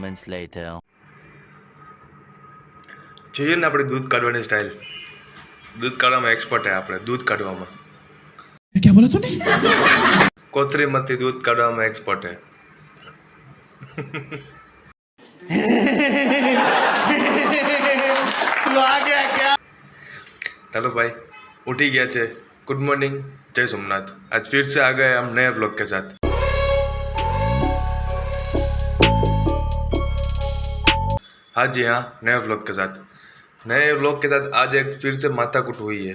moments later. જોઈએ ને આપણે દૂધ કાઢવાની સ્ટાઇલ. દૂધ કાઢવામાં એક્સપર્ટ હે આપણે, દૂધ કાઢવામાં. क्या बोला तूने? કોથરીમાંથી દૂધ કાઢવામાં એક્સપર્ટ હે. चलो भाई उठी गया चे. गुड मॉर्निंग, जय सोमनाथ. आज फिर से आ गए हम नए व्लॉग के साथ. हाँ जी हाँ, नए व्लॉग के साथ. नए व्लॉग के साथ आज एक फिर से माथाकूट हुई है.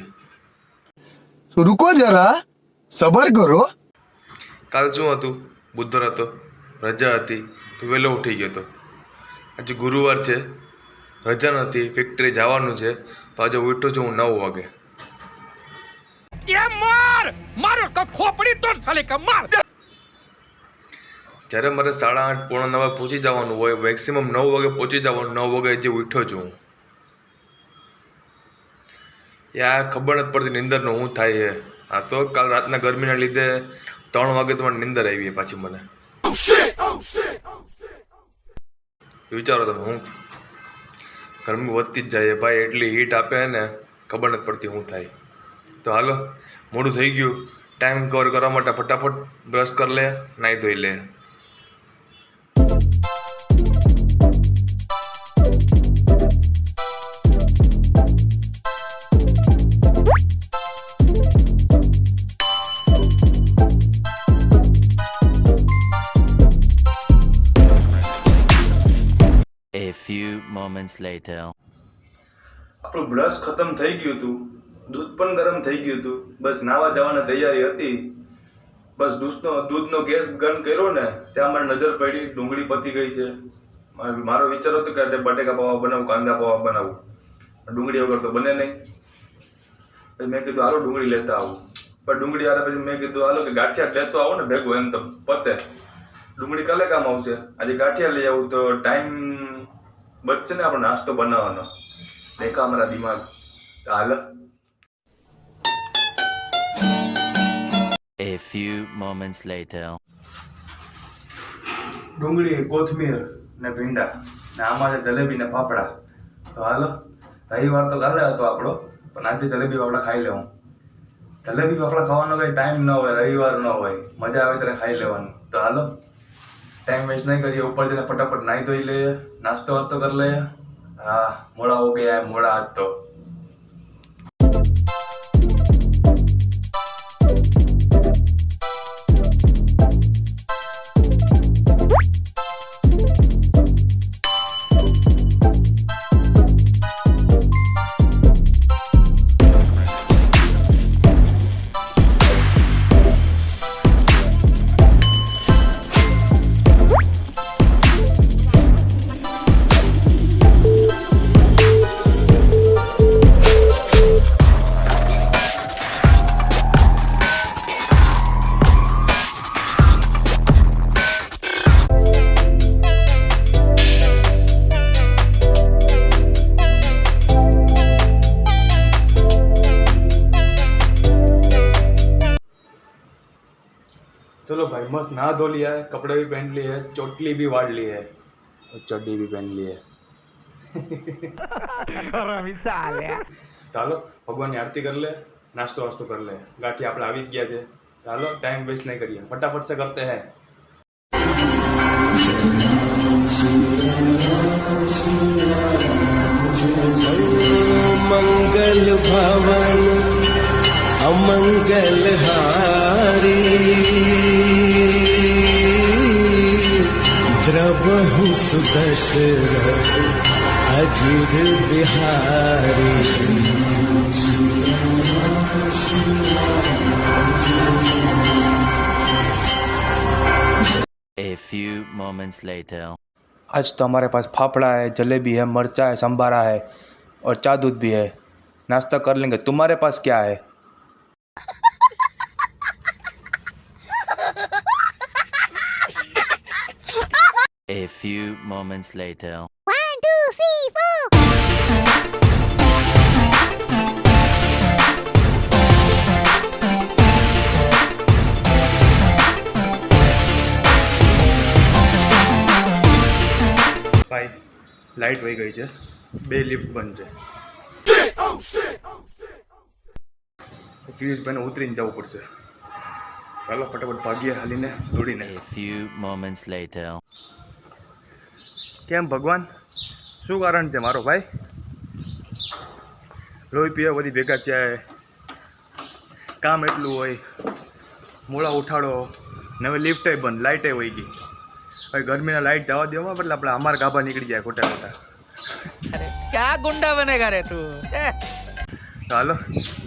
तो रुको जरा, सबर करो. કાલ શું હતું? બુધવાર હતો, રજા હતી તો વહેલો ઉઠી ગયો હતો. આજે ગુરુવાર છે, રજા નથી, ફેક્ટરી જવાનું છે તો આજે ઉઠ્યો છું હું 9 વાગે. જ્યારે મારે 8:30 પોણા 9 પહોંચી જવાનું હોય, મેક્સિમમ 9 વાગે પહોંચી જવાનું, 9 વાગે જે ઉઠ્યો છું હું. યાર ખબર નથી પડતી નિંદરનો હું થાય છે. આ તો કાલ રાતના ગરમીના લીધે 3 વાગે તો મને નિંદર આવી પાછી મને. વિચારો તમે, હું ગરમી વધતી જ જાય ભાઈ, એટલી હીટ આપે ને ખબર નથી પડતી શું થાય. તો હાલો, મોડું થઈ ગયું. ટાઈમ કવર કરવા માટે ફટાફટ બ્રશ કરી લે, નાહી ધોઈ લે. A few moments later. આપણું બ્રશ ખતમ થઈ ગયું હતું, દૂધ પણ ગરમ થઈ ગયું હતું, બસ નાવા જવાની તૈયારી હતી. બસ દૂધનો ગેસ બંધ કર્યો ને ત્યાં મને નજર પડી ડુંગળી પતી ગઈ છે. મારો વિચાર હતો કે બટેકા પૌવા બનાવું, કાંદા પૌવા બનાવું, ડુંગળી વગર તો બને નહીં. પછી મેં કીધું હાલો ડુંગળી લેતા આવું. પણ ડુંગળી આવે પછી મેં કીધું હાલો કે ગાંઠિયા લેતો આવો ને ભેગું, એમ તો પતે. ડુંગળી કાલે કામ આવશે, આજે ગાંઠિયા લઈ આવું તો ટાઈમ બચશે ને આપણો નાસ્તો બનાવવાનો. દેખા અમારા દિમાગ. હાલ A few moments later. ડુંગળી, કોથમીર ને ભીંડા ને આમાં છે જલેબી ને ફાફડા. તો હાલો, રવિવાર તો કાલે હતો આપણો, પણ આજે જલેબી ફાફડા ખાઈ લેવું. જલેબી ફાફડા ખાવાનો કઈ ટાઈમ ન હોય, રવિવાર ન હોય, મજા આવે ત્યારે ખાઈ લેવાનું. તો હાલો, ટાઈમ વેસ્ટ નહીં કરીએ, ઉપર જઈને ફટાફટ નાહી ધોઈ લઈએ, નાસ્તો વાસ્તો કરી લઈએ. હા, મોડા હો ગયા, મોડા આજ તો. चलो भाई, मस्त नहा धो लिया है, कपड़े भी पहन लिए है, चोटली भी वाड़ ली है और चड्डी भी पहन ली है. ચાલો ભગવાનની આરતી કરી લે, નાસ્તો વાસ્તો કરી લે. ગાંઠી આપણે આવી જ ગયા છે. ચાલો ટાઈમ વેસ્ટ નહીં કરીએ, ફટાફટ से करते हैं. मंगल भवन अमंगल हारी द्रवहु सुदशरथ अजिर Bihari. A few moments later. आज तो हमारे पास फाफड़ा है, जलेबी है, मरचा है, संभारा है और चाय दूध भी है. नाश्ता कर लेंगे. तुम्हारे पास क्या है? A few moments later. 1, 2, 3, 4. ભાઈ લાઇટ વહી ગઈ છે, 2 લિફ્ટ બંધ છે. પિયુષભાઈને ઉતરીને જવું પડશે. ચાલો ફટાફટ ભાગીએ હાલીને દોડીને. A few moments later. કેમ ભગવાન, શું કારણ છે મારો ભાઈ? લોહી પીવા બધી ભેગા થયા, કામ એટલું હોય, મોડા ઉઠાડો ને હવે લિફ્ટે બંધ, લાઇટે વહી ગઈ. હવે ગરમીના લાઇટ જવા દેવામાં એટલે આપણે અમારા ગાભા નીકળી જાય ખોટા ખોટા. क्या गुंडा बनेगा रे तू તો હાલો,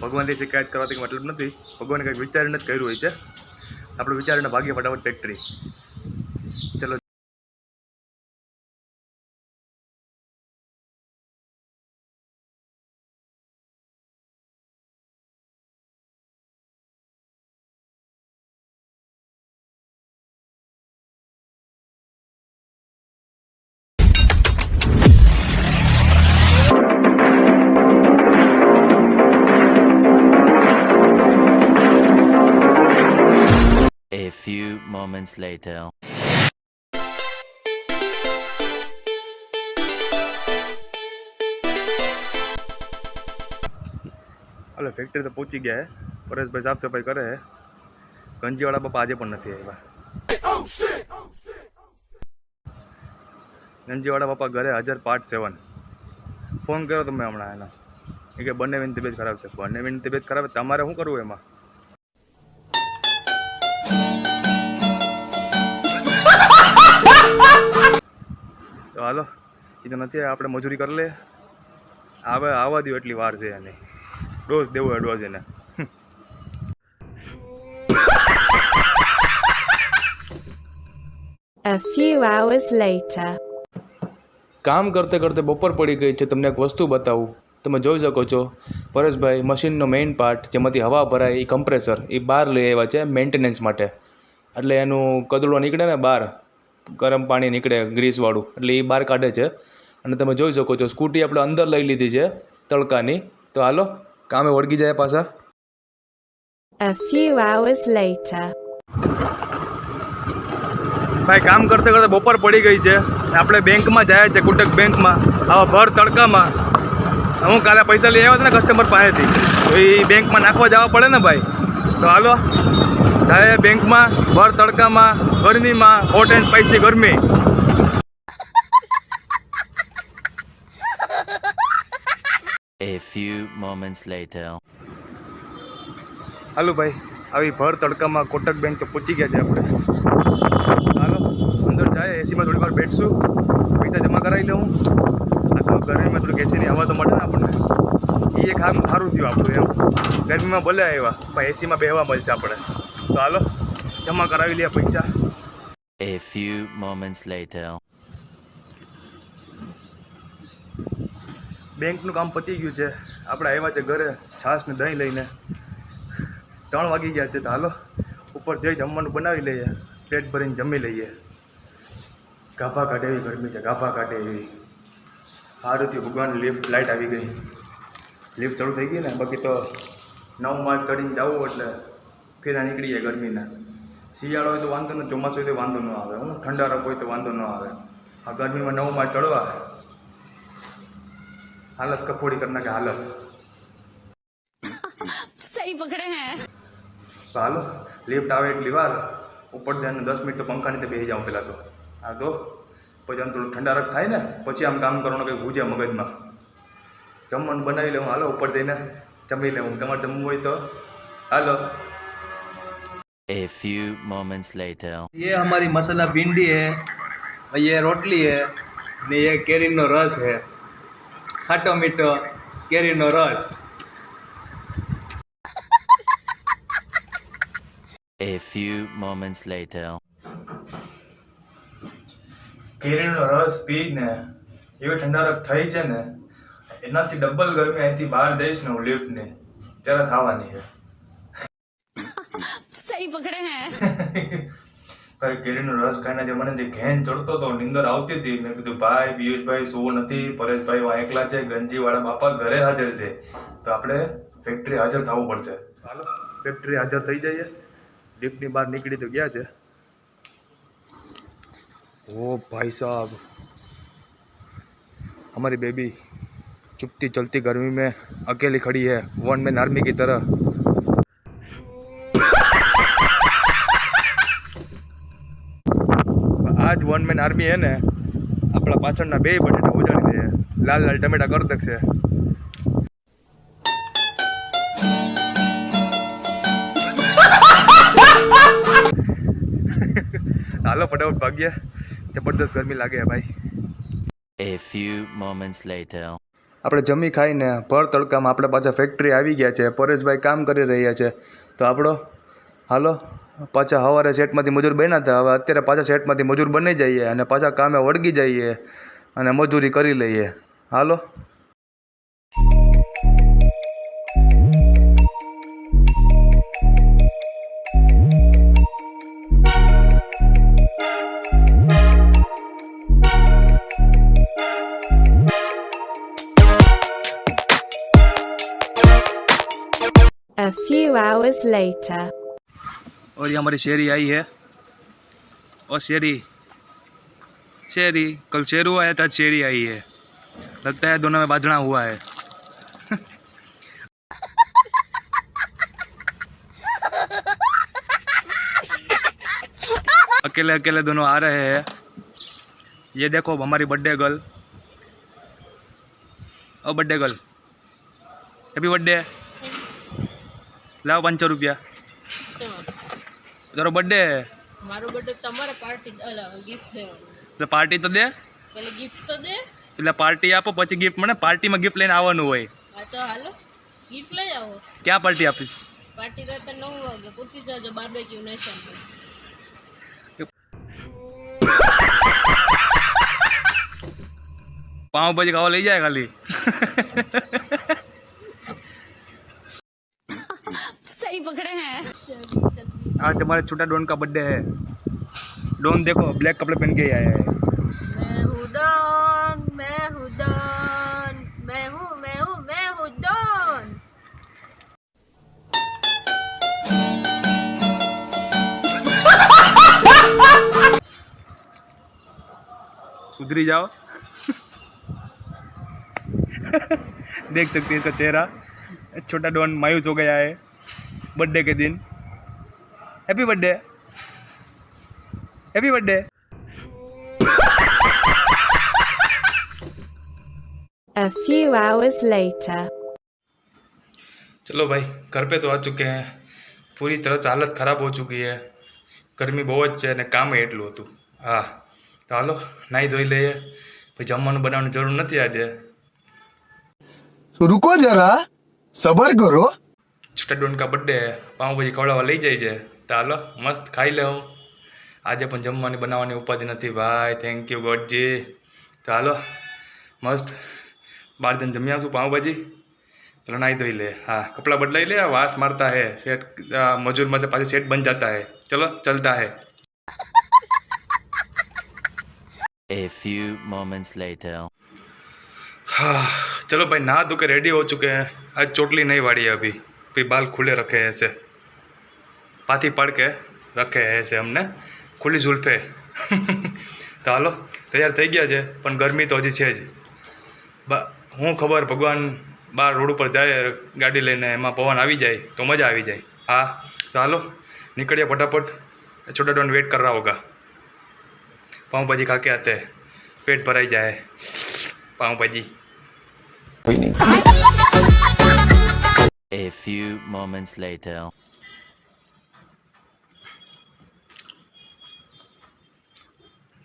ભગવાનથી શિકાયત કરવાથી કંઈ મતલબ નથી. ભગવાને કંઈક વિચારીને જ કર્યું હોય છે. આપણે વિચારીને ભાગીએ ફટાફટ ફેક્ટરી. ચલો. A few moments later. Hello, factory તો પહોંચી ગયા હે. પરેશભાઈ સાફ સફાઈ કરે હે. ગંજીવાળા બાપા આજે પણ નથી આવ્યા. ગંજીવાળા બાપા ઘરે હાજર પાર્ટ 7. ફોન કર્યો તમે હમણાં એનો, એ કે બંનેવીની તબિયત ખરાબ છે. બંનેવીની તબિયત ખરાબ, તમારે શું કરવું એમાં? તો હાલો, એ તો નથી, આપણે મજૂરી કરી લે. આવે આવવા દો, એટલી વાર છે એને. ડોઝ દેવો હોય ડોઝ એને. A few hours later. કામ કરતે કરતે બપોર પડી ગઈ છે. તમને એક વસ્તુ બતાવું. તમે જોઈ શકો છો, પરેશભાઈ મશીનનો મેઇન પાર્ટ જેમાંથી હવા ભરાય એ કમ્પ્રેસર એ બહાર લઈ આવ્યા છે મેન્ટેનન્સ માટે. એટલે એનું કદડો નીકળે ને બહાર, ગરમ પાણી નીકળે ગ્રીસવાળું, એટલે એ બહાર કાઢે છે. અને તમે જોઈ શકો છો સ્કૂટી આપણે અંદર લઈ લીધી છે તડકાની. તો હાલો, કામે વળગી જાય પાછા. A few hours later. ભાઈ કામ કરતે કરતે બપોર પડી ગઈ છે. આપણે બેંકમાં જાય છે, કુટક બેંકમાં, આવા ભર તડકામાં. હું કાલે પૈસા લઈ આવ્યો હતો ને કસ્ટમર પાસેથી, તો એ બેંકમાં નાખવા જવા પડે ને ભાઈ. તો હાલો જાય બેંકમાં, ભર તડકામાં, ગરમીમાં, હોટ એન્ડ સ્પાઇસી ગરમી. A few moments later. હાલો ભાઈ, આવી ભર તડકામાં કોટક બેંક તો પહોંચી ગયા છે આપણે. હાલો અંદર જાય, એસીમાં થોડી વાર બેઠશું, પૈસા જમા કરાવી લઉં. આ તો ગરમીમાં થોડીક એસીની હવા તો મળે ને આપણને, એ એક સારું થયું આપણું એમ. ગરમીમાં ભલે આવ્યા પણ એસીમાં બેહવા મળશે આપણે. તો હાલો જમા કરાવી લે પૈસા. A few moments later. બેંકનું કામ પતી ગયું છે. આપણે આવ્યા છે ઘરે છાશ ને દહીં લઈને. 3 વાગી ગયા છે. તો હાલો ઉપર જઈ જમવાનું બનાવી લઈએ, પેટ ભરીને જમી લઈએ. ગાભા કાઢે એવી ગરમી છે, ગાભા કાઢે એવી. સારું થયું ભગવાન લિફ્ટ લાઇટ આવી ગઈ, લિફ્ટ ચાલુ થઈ ગઈ ને. બાકી તો 9 માળ ચડીને જવું એટલે ફેરા નીકળી જાય ગરમીના. શિયાળો હોય તો વાંધો ન, ચોમાસું હોય તો વાંધો ન આવે, હું ઠંડારક હોય તો વાંધો ન આવે. આ ગરમીમાં 9 માળ ચડવા हालत कफोड़ी करना के हालत. सही पकड़े हैं. तो हालो लिफ्ट आवे એટલી વાર ઉપર જઈને 10 મિનિટ તો પંખા નીચે બેસી જાઉં પહેલાં તો. હા તો પછી આમ થોડું ઠંડારક થાય ને, પછી આમ કામ કરવાનું કંઈક ભૂજે મગજમાં. જમવાનું બનાવી લઉં. હાલો ઉપર જઈને જમી લઉં. તમારે જમવું હોય તો હાલો. A few moments later. ये हमारी मसाला भिंडी है, ये रोटली है, ने ये केरीनो रस है, खाटो मीठो केरीनो रस. A few moments later. કેરીનો રસ પીને એવી ઠંડારક થઈ છે ને, એનાથી ડબલ ગરમી અહીંથી બહાર જઈશ ને હું લિફ્ટને ત્યારે થવાની છે. सही पकड़े हैं. ભાઈ કેરીનો રસ ખાઈને જે મને જે ઘેન ચડતો હતો, નીંદર આવતી હતી, મેં કીધું ભાઈ પિયુષભાઈ શું નથી, પરેશભાઈ વા એકલા છે, ગંજીવાળા બાપા ઘરે હાજર છે, તો આપણે ફેક્ટરી હાજર થવું પડશે. ચાલો ફેક્ટરી હાજર થઈ જઈએ. લિફ્ટની બહાર નીકળી તો ગયા છે. ઓ ભાઈ સાહેબ, हमारी बेबी चुपती चलती गर्मी में अकेली खड़ी है, वन मैन आर्मी की तरह। आज वन मैन आर्मी है ने अपना पाछळना बे बटेटा उजाड़ी दे, लाल लाल टमेटा कर देશે। હાલો ફટાફટ ભાગ્યા, જબરદસ્ત ગરમી લાગે છે ભાઈ। A few moments later. આપણે જમી ખાઈને ભર તડકામાં આપણે પાછા ફેક્ટરી આવી ગયા છે, પરેશભાઈ કામ કરી રહ્યા છે, તો આપણો હાલો પાછા સવારે સેટમાંથી મજૂર બન્યા હતા, હવે અત્યારે પાછા સેટમાંથી મજૂર બની જઈએ અને પાછા કામે વળગી જઈએ અને મજૂરી કરી લઈએ। હાલો A few hours later. और ये हमारी शेरी आई है। और शेरी शेरी कल शेरू आया था, शेरी आई है, लगता है दोनों में बाजना हुआ है। अकेले अकेले दोनों आ रहे हैं। ये देखो हमारी बर्थडे गर्ल। ओ बर्थडे गर्ल, हैप्पी बर्थडे। लाओ 500 रुपया, તારો બર્થડે। મારો બર્થડે તમારે પાર્ટી ગિફ્ટ દેવાનું, એટલે પાર્ટી તો દે, પેલે ગિફ્ટ તો દે, એટલે પાર્ટી આપો પછી ગિફ્ટ મને। પાર્ટીમાં ગિફ્ટ લઈને આવવાનું હોય। હા તો હાલો ગિફ્ટ લઈ આવો। ક્યાં પાર્ટી આપીશ? પાર્ટી કરતા 9 વાગે પૂછી જજો બાર્બેક્યુ નેશન પર। પાઉંભાજી ખાવા લઈ જાય ખાલી। सही पकड़े हैं। आज तुम्हारे छोटा डॉन का बर्थडे है। डॉन देखो ब्लैक कपड़े पहन के ही आया है। मैं हूँ डॉन, मैं हूँ डॉन, मैं हूँ डॉन। सुधरी जाओ। देख सकते हैं इसका चेहरा, छोटा डॉन मायूस हो गया है बर्थडे के दिन। Happy birthday, happy birthday. A few hours later. चलो भाई घर पे तो आ चुके हैं। पूरी तरह से हालत खराब हो चुकी है, गर्मी बहुत है ने काम એટલું હતું। હા તો હાલો નાહી ધોઈ લઈએ, પછી જમવાનું બનાવવાની જરૂર નથી આજે। रुको जरा, सबर करो। छोटा डॉन का बर्थडे है, पाव भाजी खवડાવવા લઈ જાય છે, તો હાલો મસ્ત ખાઈ લઉં। આજે પણ જમવાની બનાવવાની ઉપાધિ નથી ભાઈ, થેન્ક યુ ગોડજી। તો હાલો મસ્ત બહાર જઈને જમી આવશું પાઉંભાજી। चलो नहाई धोई ले, हाँ कपड़ा बदलाई ले, वास मारता है सेट, मजूर में से पाछे सेट बन जाता है। चलो चलता है। A few moments later. हाँ चलो भाई नहा धो के रेडी हो चुके हैं। आज चोटली नहीं वाड़ी है अभी, फिर बाल खुले रखे हैं ऐसे, पाथी पड़ के रखे हैं ऐसे हमने, खुली जुल्फे। तो हालो तैयार थी गया है, पण गर्मी तो हजी है ज। हूँ खबर भगवान बार रोड पर जाए गाड़ी लईने, एमां पवन आवी जाए तो मजा आवी जाए। हाँ तो हालो निकलिए फटाफट, छोटा डॉन वेट कर रहा होगा। पाव भाजी खा के आते हैं, पेट भराई जाए पाव भाजी। A few moments later.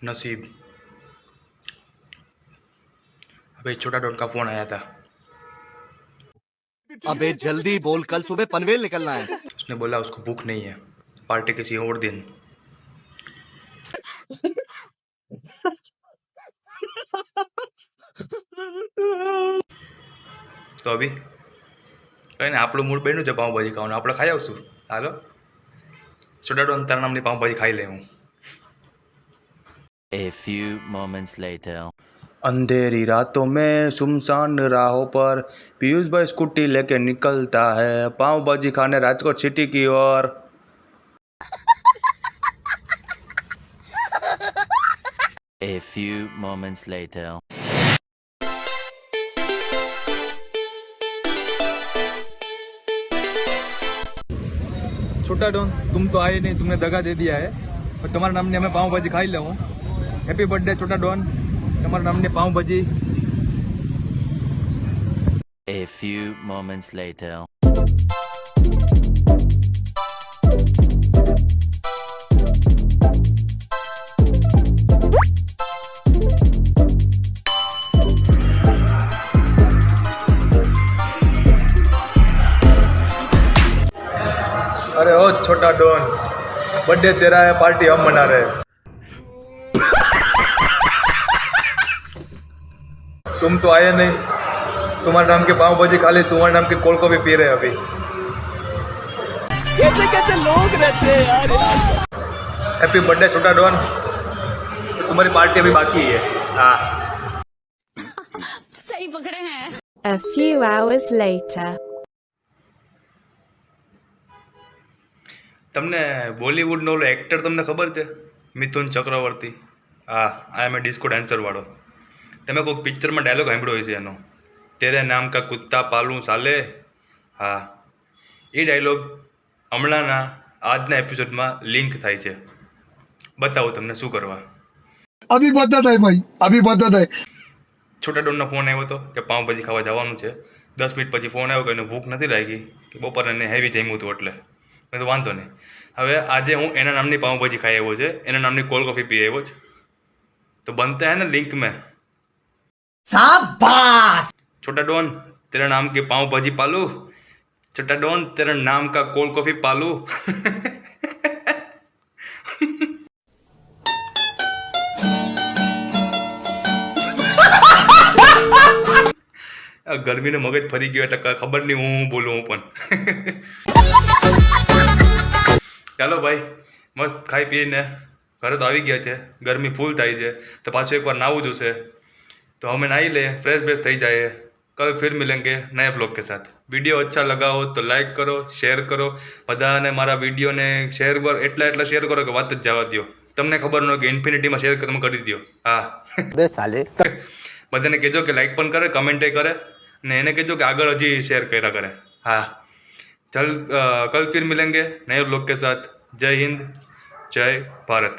नसीब, अबे छोटा डॉन का फोन आया था। अबे जल्दी बोल, कल सुबह पनवेल निकलना है। उसने बोला उसको भूख नहीं है, पार्टी किसी और दिन। तो अभी कहीं ना આપણું મૂડ બન્યું છે પાઉંભાજી ખાવાનું, આપણે ખાઈ આવશું। હાલો छोटा डॉन તારા નામની પાઉંભાજી ખાઈ લે હું। A few moments later. अंधेरी रातों में सुमसान राहों पर पीयूष भाई स्कूटी लेके निकलता है, पाव भाजी खाने राजकोट सिटी की ओर। A few moments later. छोटा डॉन तुम तो आए नहीं, तुमने दगा दे दिया है, और तुम्हारे नामने हमें पाव भाजी खाई लूँ। हैप्पी बर्थडे छोटा डॉन, तुम्हारे नामने पाव भाजी। A few moments later. अरे ओ छोटा डॉन, बर्थडे तेरा है, पार्टी हम मना रहे हैं। तुम तो आए नहीं, तुम्हारे नाम के पाव भाजी खा ली, तुम्हारे नाम के कोल्ड कॉफी पी रहे हैं अभी। कैसे कैसे लोग रहते हैं यार। हैप्पी बर्थडे छोटा डॉन, तुम्हारी पार्टी अभी बाकी है। हाँ, सही पकड़े हैं। A few hours later. તમને બોલિવૂડનો ઓલો એક્ટર તમને ખબર છે? મિથુન ચક્રવર્તી. હા, આ મેં ડિસ્કો ડાન્સર વાળો. તમે કોઈક પિક્ચરમાં ડાયલોગ સાંભળ્યો હશે એનો, તેરે નામ કા કુત્તા પાલું સાલે. હા, એ ડાયલોગ હમણાંના આજના એપિસોડમાં લિંક થાય છે. બતાવો તમને શું કરવા. अभी बताता है भाई, अभी बताता है। છોટા ડોનનો ફોન આવ્યો હતો કે પાઉંભાજી ખાવા જવાનું છે. 10 મિનિટ પછી ફોન આવ્યો કે એને ભૂખ નથી લાગી, કે બપોરે એને હેવી જમ્યું હતું, એટલે મેં તો વાંધો નહીં. હવે આજે હું એના નામની પાઉંભાજી ખાઈ આવ્યો છે, એના નામની કોલ્ડ કોફી પી આવ્યો છે. તો બનતા है ना लिंक में। शाबाश। छोटा डॉन तेरा नाम की पाव भाजी पालू, छोटा डॉन तेरा नाम का कोल्ड कॉफी पालू। ગરમીનો મગજ ફરી ગયો એટલે ખબર નહીં હું બોલું હું પણ. ચાલો ભાઈ, મસ્ત ખાઈ પીને ઘરે તો આવી ગયા છે, ગરમી ફૂલ થાય છે તો પાછું એકવાર નાવું જોશે. तो हमें नहा ले, फ्रेश फ्रेश थी जाए. कल फिर मिलेंगे नए व्लॉग के साथ. वीडियो अच्छा लगा हो तो लाइक करो, शेर करो. बधाने मारा वीडियो ने शेर एटला शेर करो कि बात ज जवा दो. तमने खबर न कि इन्फिनिटी में शेर તમે કરી દો. હા બે સાલે બધાને કહેજો કે લાઈક પણ કરે, કમેન્ટ કરે, ને એને કહેજો કે આગળ હજી શેર કર્યા કરે. હા, કલ फिर मिलेंगे नए व्लॉग के साथ. जय हिंद, जय भारत.